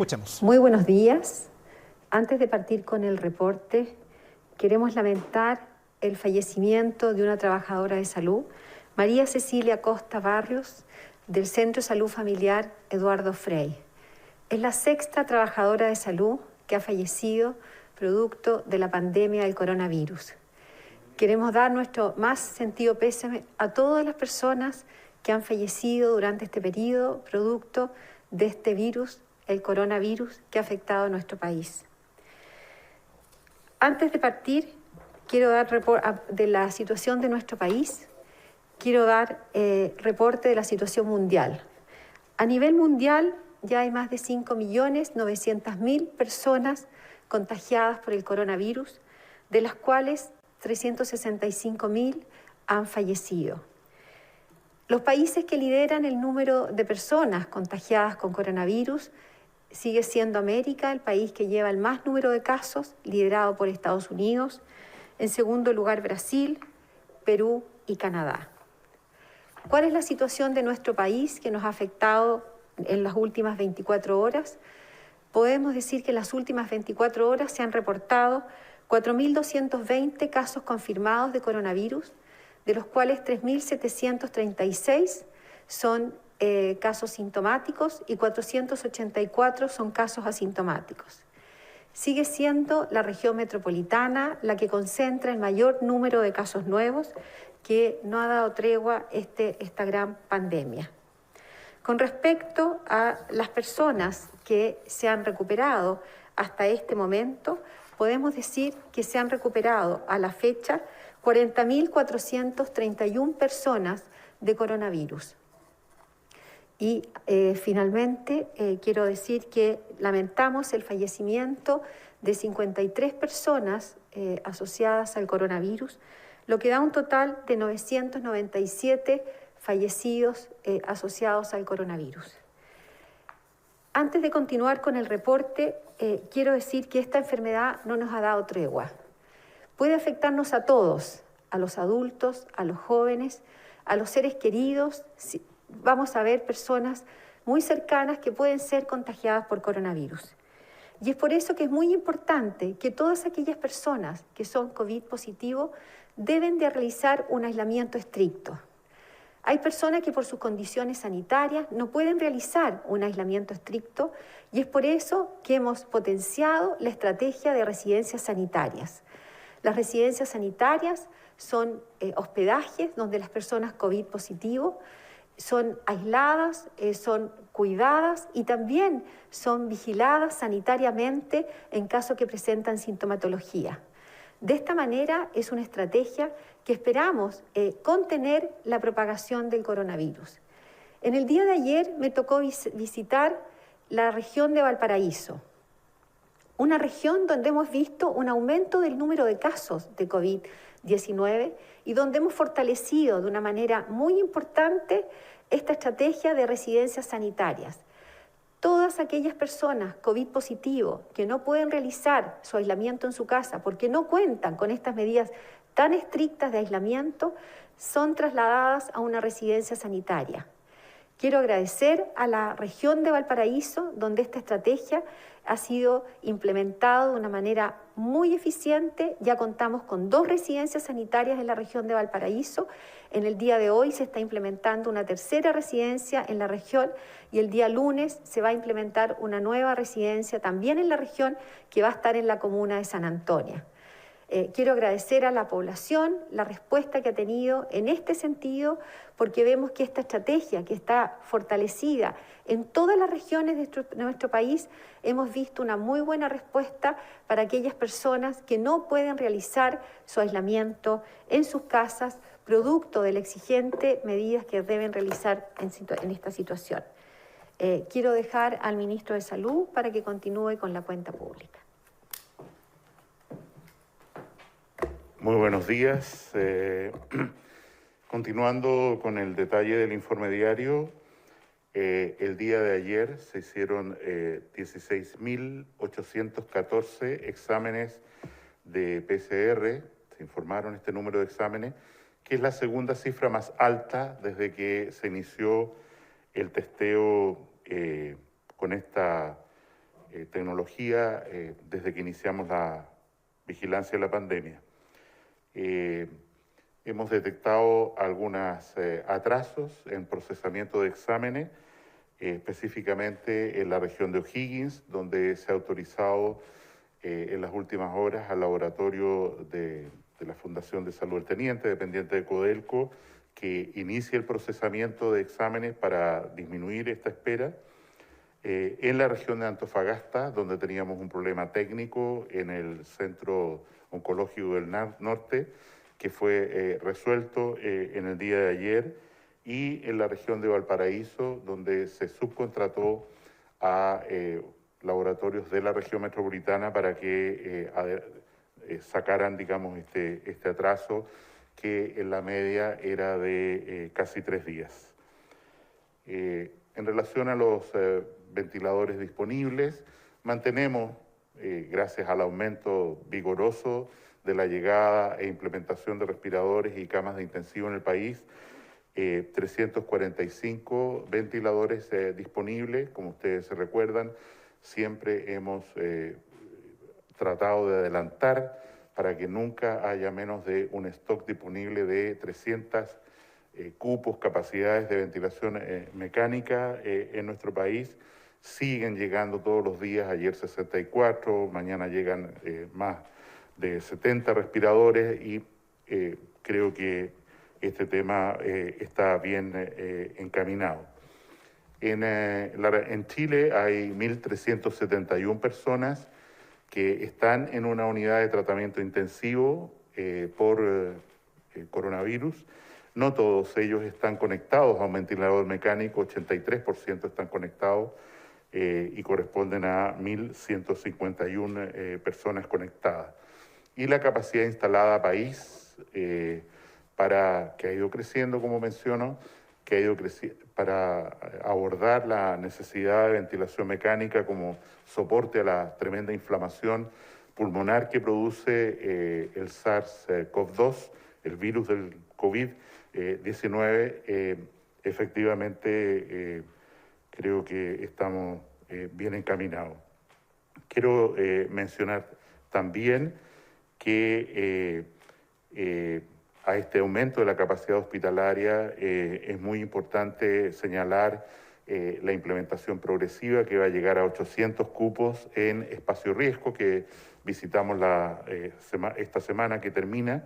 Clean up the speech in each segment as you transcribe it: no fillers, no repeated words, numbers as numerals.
Escuchemos. Muy buenos días. Antes de partir con el reporte, queremos lamentar el fallecimiento de una trabajadora de salud, María Cecilia Costa Barrios, del Centro de Salud Familiar Eduardo Frei. Es la sexta trabajadora de salud que ha fallecido producto de la pandemia del coronavirus. Queremos dar nuestro más sentido pésame a todas las personas que han fallecido durante este periodo producto de este virus, el coronavirus, que ha afectado a nuestro país. Antes de partir, quiero dar reporte de la situación de nuestro país. Quiero dar reporte de la situación mundial. A nivel mundial ya hay más de 5.900.000 personas contagiadas por el coronavirus, de las cuales 365.000 han fallecido. Los países que lideran el número de personas contagiadas con coronavirus sigue siendo América, el país que lleva el más número de casos, liderado por Estados Unidos. En segundo lugar, Brasil, Perú y Canadá. ¿Cuál es la situación de nuestro país que nos ha afectado en las últimas 24 horas? Podemos decir que en las últimas 24 horas se han reportado 4.220 casos confirmados de coronavirus, de los cuales 3.736 son casos sintomáticos y 484 son casos asintomáticos. Sigue siendo la región metropolitana la que concentra el mayor número de casos nuevos, que no ha dado tregua esta gran pandemia. Con respecto a las personas que se han recuperado hasta este momento, podemos decir que se han recuperado a la fecha 40.431 personas de coronavirus. Y finalmente quiero decir que lamentamos el fallecimiento de 53 personas asociadas al coronavirus, lo que da un total de 997 fallecidos asociados al coronavirus. Antes de continuar con el reporte, quiero decir que esta enfermedad no nos ha dado tregua. Puede afectarnos a todos, a los adultos, a los jóvenes, a los seres queridos. Vamos a ver personas muy cercanas que pueden ser contagiadas por coronavirus. Y es por eso que es muy importante que todas aquellas personas que son COVID positivo deben de realizar un aislamiento estricto. Hay personas que por sus condiciones sanitarias no pueden realizar un aislamiento estricto y es por eso que hemos potenciado la estrategia de residencias sanitarias. Las residencias sanitarias son hospedajes donde las personas COVID positivo son aisladas, son cuidadas y también son vigiladas sanitariamente en caso que presentan sintomatología. De esta manera es una estrategia que esperamos contener la propagación del coronavirus. En el día de ayer me tocó visitar la región de Valparaíso, una región donde hemos visto un aumento del número de casos de COVID-19 y donde hemos fortalecido de una manera muy importante esta estrategia de residencias sanitarias. Todas aquellas personas COVID positivo que no pueden realizar su aislamiento en su casa porque no cuentan con estas medidas tan estrictas de aislamiento, son trasladadas a una residencia sanitaria. Quiero agradecer a la región de Valparaíso, donde esta estrategia ha sido implementada de una manera muy eficiente. Ya contamos con 2 residencias sanitarias en la región de Valparaíso. En el día de hoy se está implementando una tercera residencia en la región y el día lunes se va a implementar una nueva residencia también en la región que va a estar en la comuna de San Antonio. Quiero agradecer a la población la respuesta que ha tenido en este sentido, porque vemos que esta estrategia que está fortalecida en todas las regiones de nuestro país, hemos visto una muy buena respuesta para aquellas personas que no pueden realizar su aislamiento en sus casas, producto de la exigente medidas que deben realizar en esta situación. Quiero dejar al ministro de Salud para que continúe con la cuenta pública. Muy buenos días. Continuando con el detalle del informe diario, el día de ayer se hicieron 16.814 exámenes de PCR, se informaron este número de exámenes, que es la segunda cifra más alta desde que se inició el testeo con esta tecnología desde que iniciamos la vigilancia de la pandemia. Hemos detectado algunos atrasos en procesamiento de exámenes, específicamente en la región de O'Higgins, donde se ha autorizado en las últimas horas al laboratorio de la Fundación de Salud del Teniente, dependiente de Codelco, que inicie el procesamiento de exámenes para disminuir esta espera. En la región de Antofagasta, donde teníamos un problema técnico en el Centro Oncológico del Norte, que fue resuelto en el día de ayer, y en la región de Valparaíso, donde se subcontrató a laboratorios de la región metropolitana para que sacaran, digamos, este atraso, que en la media era de casi 3 días. En relación a los ventiladores disponibles, mantenemos, gracias al aumento vigoroso de la llegada e implementación de respiradores y camas de intensivo en el país, 345 ventiladores disponibles. Como ustedes se recuerdan, siempre hemos tratado de adelantar para que nunca haya menos de un stock disponible de 300 cupos, capacidades de ventilación mecánica en nuestro país. Siguen llegando todos los días, ayer 64, mañana llegan más de 70 respiradores y creo que este tema está bien encaminado. En Chile hay 1.371 personas que están en una unidad de tratamiento intensivo por coronavirus. No todos ellos están conectados a un ventilador mecánico, 83% están conectados y corresponden a 1.151 personas conectadas. Y la capacidad instalada país, que ha ido creciendo, como menciono, que ha ido para abordar la necesidad de ventilación mecánica como soporte a la tremenda inflamación pulmonar que produce el SARS-CoV-2, el virus del COVID-19, efectivamente creo que estamos bien encaminados. Quiero mencionar también que a este aumento de la capacidad hospitalaria es muy importante señalar la implementación progresiva que va a llegar a 800 cupos en espacio riesgo que visitamos esta semana que termina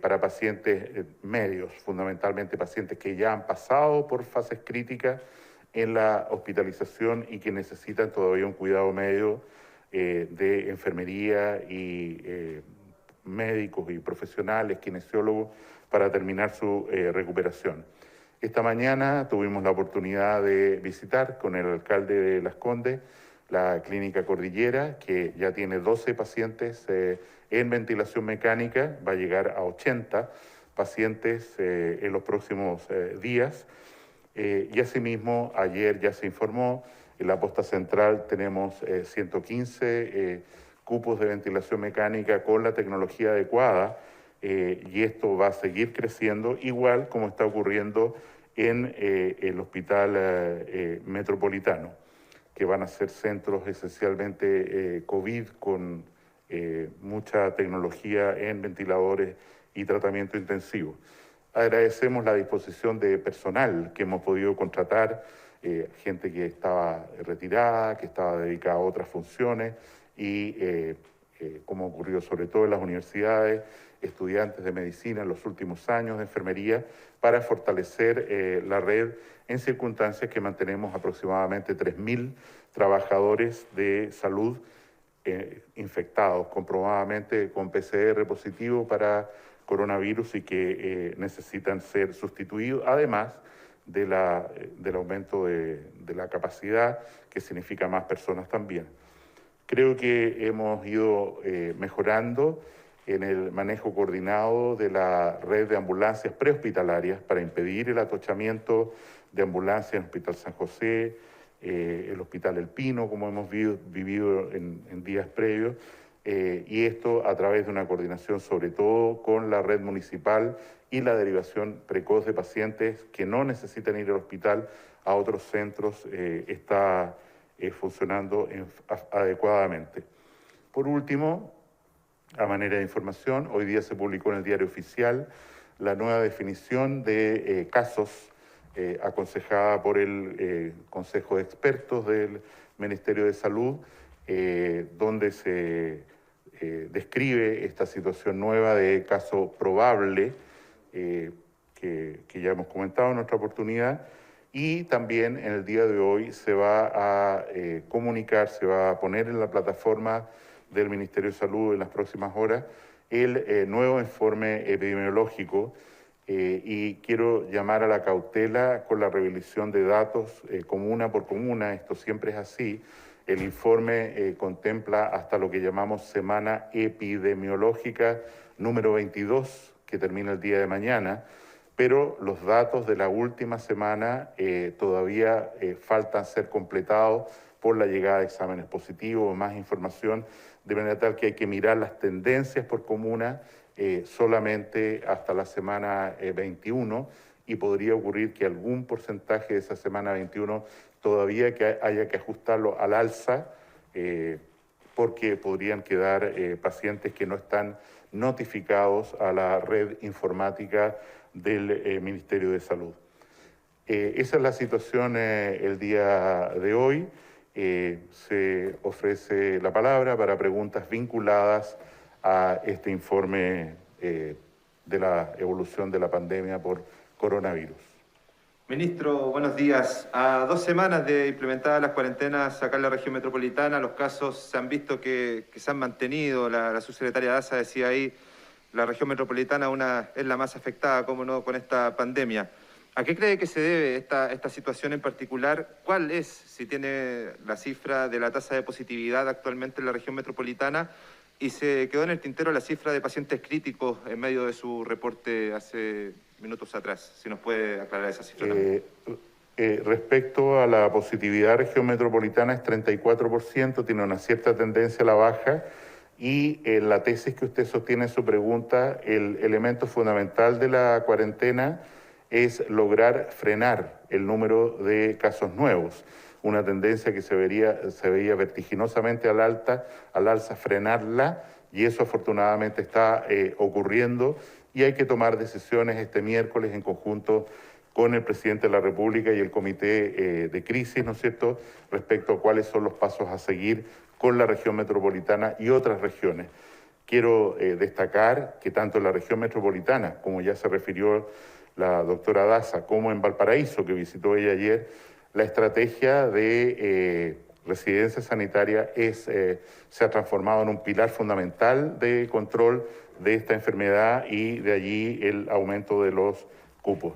para pacientes medios, fundamentalmente pacientes que ya han pasado por fases críticas en la hospitalización y que necesitan todavía un cuidado medio de enfermería y médicos y profesionales, kinesiólogos, para terminar su recuperación. Esta mañana tuvimos la oportunidad de visitar con el alcalde de Las Condes la clínica Cordillera, que ya tiene 12 pacientes en ventilación mecánica, va a llegar a 80 pacientes en los próximos días. Y asimismo, ayer ya se informó, en la posta central tenemos 115 cupos de ventilación mecánica con la tecnología adecuada y esto va a seguir creciendo, igual como está ocurriendo en el hospital metropolitano, que van a ser centros esencialmente COVID con mucha tecnología en ventiladores y tratamiento intensivo. Agradecemos la disposición de personal que hemos podido contratar, gente que estaba retirada, que estaba dedicada a otras funciones y, como ocurrió sobre todo en las universidades, estudiantes de medicina en los últimos años, de enfermería, para fortalecer la red en circunstancias que mantenemos aproximadamente 3.000 trabajadores de salud infectados, comprobadamente con PCR positivo para coronavirus y que necesitan ser sustituidos, además del aumento de la capacidad, que significa más personas también. Creo que hemos ido mejorando en el manejo coordinado de la red de ambulancias prehospitalarias para impedir el atochamiento de ambulancias en el Hospital San José, el Hospital El Pino, como hemos vivido en días previos, y esto a través de una coordinación sobre todo con la red municipal y la derivación precoz de pacientes que no necesitan ir al hospital a otros centros está funcionando adecuadamente. Por último, a manera de información, hoy día se publicó en el Diario Oficial la nueva definición de casos aconsejada por el Consejo de Expertos del Ministerio de Salud, donde se describe esta situación nueva de caso probable, que ya hemos comentado en nuestra oportunidad, y también en el día de hoy se va a comunicar, se va a poner en la plataforma del Ministerio de Salud en las próximas horas el nuevo informe epidemiológico, y quiero llamar a la cautela con la revelación de datos comuna por comuna. Esto siempre es así. El informe contempla hasta lo que llamamos semana epidemiológica número 22, que termina el día de mañana, pero los datos de la última semana todavía faltan ser completados por la llegada de exámenes positivos o más información, de manera tal que hay que mirar las tendencias por comuna solamente hasta la semana 21, y podría ocurrir que algún porcentaje de esa semana 21 todavía haya que ajustarlo al alza, porque podrían quedar pacientes que no están notificados a la red informática del Ministerio de Salud. Esa es la situación el día de hoy. Se ofrece la palabra para preguntas vinculadas a este informe de la evolución de la pandemia por coronavirus. Ministro, buenos días. A 2 semanas de implementadas las cuarentenas acá en la región metropolitana, los casos se han visto que se han mantenido. La subsecretaria Daza decía ahí, la región metropolitana es la más afectada, cómo no, con esta pandemia. ¿A qué cree que se debe esta situación en particular? ¿Cuál es, si tiene la cifra de la tasa de positividad actualmente en la región metropolitana? Y se quedó en el tintero la cifra de pacientes críticos en medio de su reporte hace minutos atrás. Si nos puede aclarar esa cifra también. Respecto a la positividad, región metropolitana es 34%, tiene una cierta tendencia a la baja, y en la tesis que usted sostiene en su pregunta, el elemento fundamental de la cuarentena es lograr frenar el número de casos nuevos, una tendencia que se veía vertiginosamente al alza, frenarla, y eso afortunadamente está ocurriendo, y hay que tomar decisiones este miércoles en conjunto con el presidente de la República y el comité de crisis, ¿no es cierto?, respecto a cuáles son los pasos a seguir con la región metropolitana y otras regiones. Quiero destacar que tanto en la región metropolitana, como ya se refirió la doctora Daza, como en Valparaíso, que visitó ella ayer, la estrategia de residencia sanitaria se ha transformado en un pilar fundamental de control de esta enfermedad, y de allí el aumento de los cupos.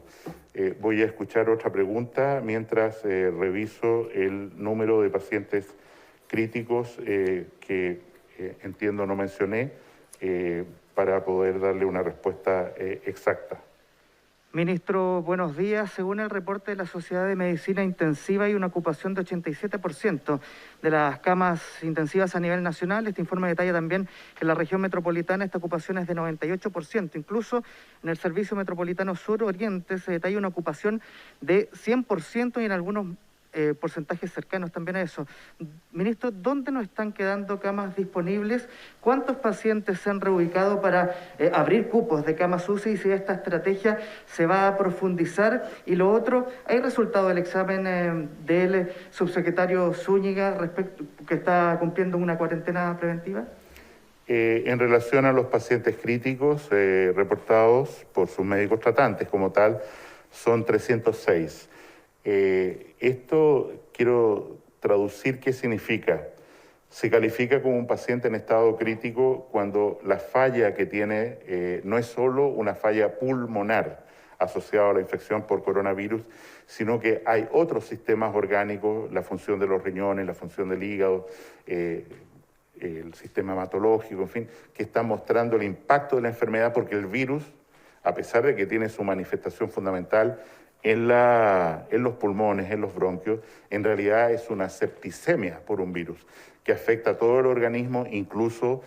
Voy a escuchar otra pregunta mientras reviso el número de pacientes críticos que entiendo no mencioné, para poder darle una respuesta exacta. Ministro, buenos días. Según el reporte de la Sociedad de Medicina Intensiva, hay una ocupación de 87% de las camas intensivas a nivel nacional. Este informe detalla también que en la región metropolitana esta ocupación es de 98%. Incluso en el Servicio Metropolitano Sur-Oriente se detalla una ocupación de 100% y en algunos porcentajes cercanos también a eso. Ministro, ¿dónde nos están quedando camas disponibles? ¿Cuántos pacientes se han reubicado para abrir cupos de camas UCI, y si esta estrategia se va a profundizar? Y lo otro, ¿hay resultado del examen del subsecretario Zúñiga respecto que está cumpliendo una cuarentena preventiva? En relación a los pacientes críticos reportados por sus médicos tratantes como tal, son 306. Esto quiero traducir qué significa. Se califica como un paciente en estado crítico cuando la falla que tiene no es solo una falla pulmonar asociada a la infección por coronavirus, sino que hay otros sistemas orgánicos, la función de los riñones, la función del hígado, el sistema hematológico, en fin, que están mostrando el impacto de la enfermedad, porque el virus, a pesar de que tiene su manifestación fundamental en los pulmones, en los bronquios, en realidad es una septicemia por un virus que afecta a todo el organismo, incluso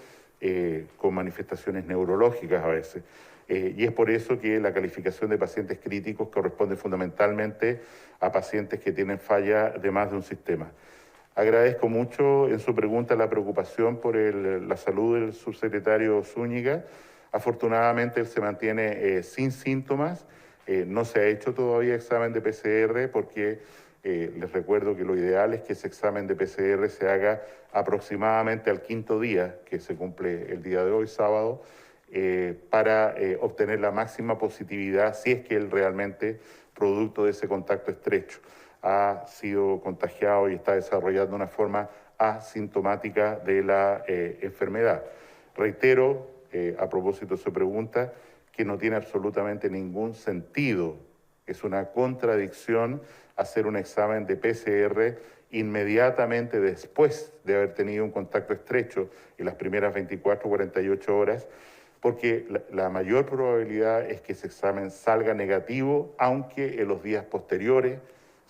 con manifestaciones neurológicas a veces. Y es por eso que la calificación de pacientes críticos corresponde fundamentalmente a pacientes que tienen falla de más de un sistema. Agradezco mucho en su pregunta la preocupación por la salud del subsecretario Zúñiga. Afortunadamente él se mantiene sin síntomas, no se ha hecho todavía examen de PCR porque les recuerdo que lo ideal es que ese examen de PCR se haga aproximadamente al 5.º día, que se cumple el día de hoy, sábado, para obtener la máxima positividad si es que él realmente, producto de ese contacto estrecho, ha sido contagiado y está desarrollando una forma asintomática de la enfermedad. Reitero, a propósito de su pregunta, que no tiene absolutamente ningún sentido, es una contradicción hacer un examen de PCR inmediatamente después de haber tenido un contacto estrecho en las primeras 24 o 48 horas, porque la mayor probabilidad es que ese examen salga negativo, aunque en los días posteriores,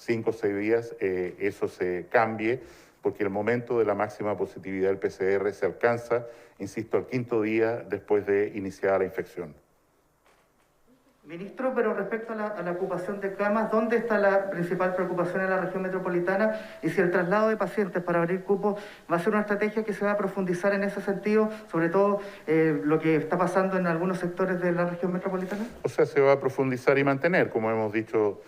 5 o 6 días, eso se cambie, porque el momento de la máxima positividad del PCR se alcanza, insisto, al 5.º día después de iniciada la infección. Ministro, pero respecto a la ocupación de camas, ¿dónde está la principal preocupación en la región metropolitana? Y si el traslado de pacientes para abrir cupos va a ser una estrategia que se va a profundizar en ese sentido, sobre todo lo que está pasando en algunos sectores de la región metropolitana. O sea, se va a profundizar y mantener, como hemos dicho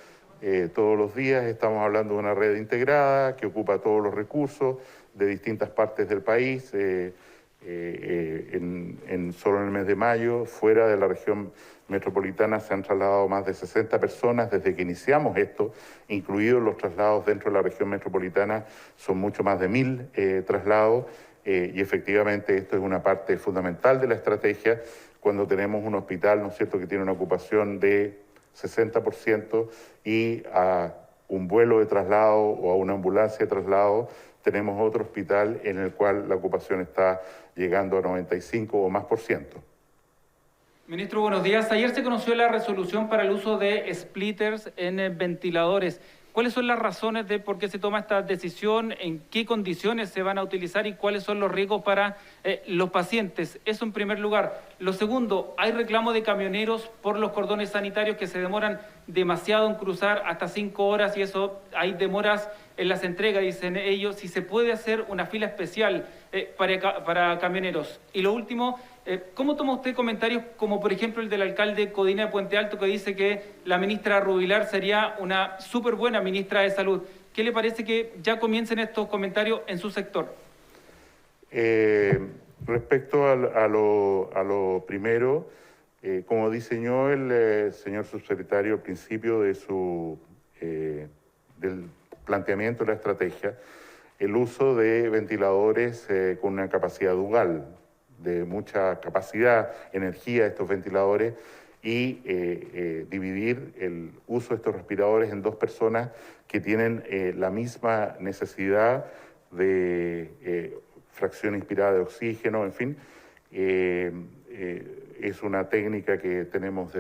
todos los días. Estamos hablando de una red integrada que ocupa todos los recursos de distintas partes del país. Solo en el mes de mayo, fuera de la región metropolitana, se han trasladado más de 60 personas desde que iniciamos esto, incluidos los traslados dentro de la región metropolitana, son mucho más de 1.000 traslados, y efectivamente esto es una parte fundamental de la estrategia cuando tenemos un hospital, ¿no es cierto?, que tiene una ocupación de 60% y a un vuelo de traslado o a una ambulancia de traslado tenemos otro hospital en el cual la ocupación está llegando a 95 o más %. Ministro, buenos días. Ayer se conoció la resolución para el uso de splitters en ventiladores. ¿Cuáles son las razones de por qué se toma esta decisión? ¿En qué condiciones se van a utilizar y cuáles son los riesgos para los pacientes? Eso en primer lugar. Lo segundo, hay reclamo de camioneros por los cordones sanitarios que se demoran demasiado en cruzar, hasta 5 horas, y eso hay demoras en las entregas, dicen ellos. Si se puede hacer una fila especial para camioneros. Y lo último, ¿cómo toma usted comentarios como por ejemplo el del alcalde Codina de Puente Alto, que dice que la ministra Rubilar sería una súper buena ministra de Salud? ¿Qué le parece que ya comiencen estos comentarios en su sector? Respecto a lo primero, como diseñó el señor subsecretario al principio de del planteamiento de la estrategia, el uso de ventiladores con una capacidad dual, de mucha capacidad, energía de estos ventiladores, y dividir el uso de estos respiradores en 2 personas que tienen la misma necesidad de fracción inspirada de oxígeno, en fin. Es una técnica que tenemos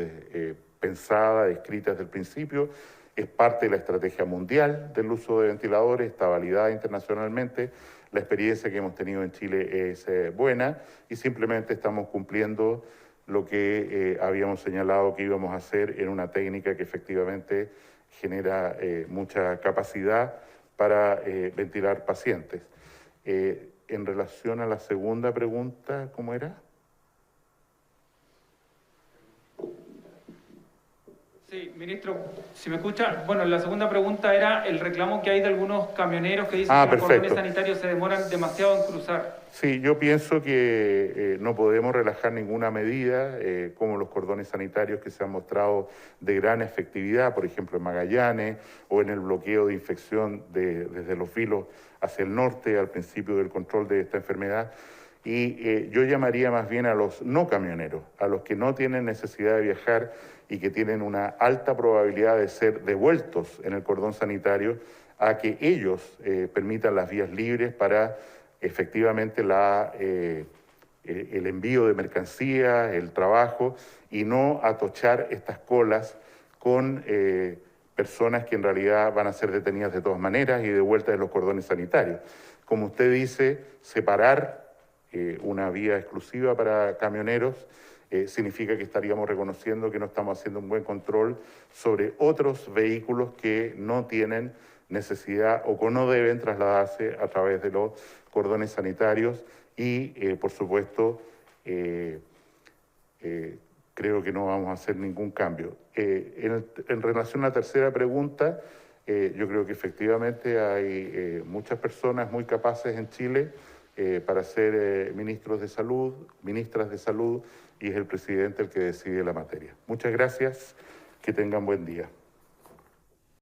pensada, descrita desde el principio. Es parte de la estrategia mundial del uso de ventiladores, está validada internacionalmente. La experiencia que hemos tenido en Chile es buena y simplemente estamos cumpliendo lo que habíamos señalado que íbamos a hacer en una técnica que efectivamente genera mucha capacidad para ventilar pacientes. En relación a la segunda pregunta, ¿cómo era? Sí, ministro, si me escucha, bueno, la segunda pregunta era el reclamo que hay de algunos camioneros que dicen que los cordones sanitarios se demoran demasiado en cruzar. Sí, yo pienso que no podemos relajar ninguna medida, como los cordones sanitarios que se han mostrado de gran efectividad, por ejemplo en Magallanes, o en el bloqueo de infección desde los filos hacia el norte al principio del control de esta enfermedad. Y yo llamaría más bien a los no camioneros, a los que no tienen necesidad de viajar y que tienen una alta probabilidad de ser devueltos en el cordón sanitario, a que ellos permitan las vías libres para efectivamente el envío de mercancías, el trabajo, y no atochar estas colas con personas que en realidad van a ser detenidas de todas maneras y devueltas de los cordones sanitarios. Como usted dice, separar una vía exclusiva para camioneros significa que estaríamos reconociendo que no estamos haciendo un buen control sobre otros vehículos que no tienen necesidad o que no deben trasladarse a través de los cordones sanitarios y, por supuesto, creo que no vamos a hacer ningún cambio. En relación a la tercera pregunta, yo creo que efectivamente hay muchas personas muy capaces en Chile para ser ministros de salud, ministras de salud, y es el presidente el que decide la materia. Muchas gracias, que tengan buen día.